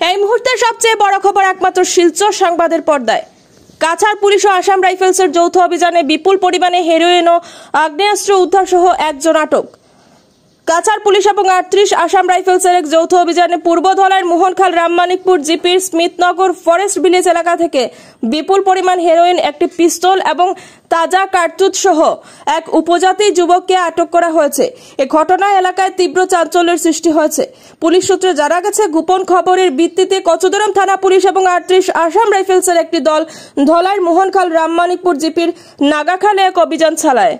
এই মুহূর্তে সবচেয়ে বড় খবর একমাত্র শিলচর সংবাদের পর্দায়। কাছাড় পুলিশ ও আসাম রাইফেলসের যৌথ অভিযানে বিপুল পরিমাণে হেরোইন ও আগ্নেয়াস্ত্র উদ্ধার সহ একজন আটক। কাছাড় পুলিশ এবং 38 আসাম রাইফেলসের এক যৌথ অভিযানে পূর্ব ধলাইয়ের মোহনখাল রামমানিকপুর জিপির স্মিথনগর ফরেস্ট ভিলেজ এলাকা থেকে বিপুল পরিমাণ হেরোইন, একটি পিস্তল এবং তাজা কার্তুজ সহ এক উপজাতি যুবককে আটক করা হয়েছে। এই ঘটনায় এলাকায় তীব্র চাঞ্চল্যের সৃষ্টি হয়েছে। পুলিশ সূত্রে জানা গেছে, গোপন খবরের ভিত্তিতে কচুদরম থানা পুলিশ এবং 38 আসাম রাইফেলসের একটি দল ধলাইয়ের মোহনখাল রামমানিকপুর জিপির নাগাখালে এক অভিযান চালায়।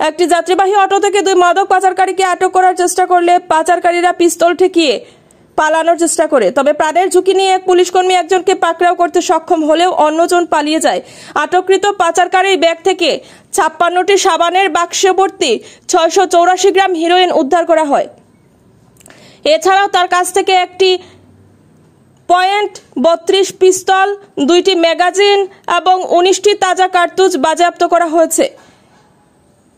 একটি যাত্রীবাহী অটো থেকে দুই মাদক পাচারকারীকে আটক করার চেষ্টা করলে পাচারকারীরা পিস্তল ঠেকিয়ে পালানোর চেষ্টা করে। তবে প্রাণের ঝুঁকি নিয়ে এক পুলিশকর্মী একজনকে পাকড়াও করতে সক্ষম হলেও অন্যজন পালিয়ে যায়। আটককৃত পাচারকারীর ব্যাগ থেকে 56টি সাবানের বাক্সে ভর্তি 684 গ্রাম হেরোইন উদ্ধার করা হয়। এছাড়াও তার কাছ থেকে একটি .32 পিস্তল, 2টি ম্যাগাজিন এবং 19টি তাজা কার্তুজ বাজেয়াপ্ত করা হয়েছে।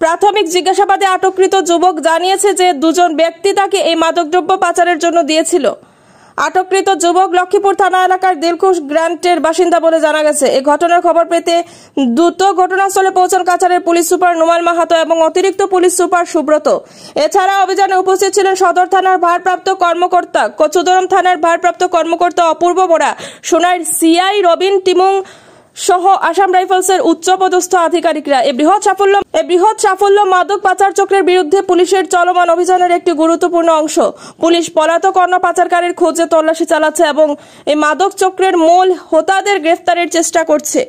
প্রাথমিক জিজ্ঞাসাবাদে আটককৃত যুবক জানিয়েছে যে দুজন ব্যক্তি তাকে এই মাদকদ্রব্য পাচারের জন্য দিয়েছিল। আটককৃত যুবক লক্ষ্মীপুর থানা এলাকার দিলখুশ গ্রান্টের বাসিন্দা বলে জানা গেছে। এই ঘটনার খবর পেতে দ্রুত ঘটনাস্থলে পৌঁছান কাছাড়ের পুলিশ সুপার নোমাল মাহাতো এবং অতিরিক্ত পুলিশ সুপার সুব্রত। এছাড়া অভিযানে উপস্থিত ছিলেন সদর থানার ভারপ্রাপ্ত কর্মকর্তা, কচুদরম থানার ভারপ্রাপ্ত কর্মকর্তা অপূর্ব বোরা, সোনার সিআই রবিন টিমুং সহ আসাম রাইফেলসের উচ্চপদস্থ আধিকারিকরা। এই বৃহৎ সাফল্য মাদক পাচার চক্রের বিরুদ্ধে পুলিশের চলমান অভিযানের একটি গুরুত্বপূর্ণ অংশ। পুলিশ পলাতক অন্য পাচারকারীর খোঁজে তল্লাশি চালাচ্ছে এবং এই মাদক চক্রের মূল হোতাদের গ্রেফতারের চেষ্টা করছে।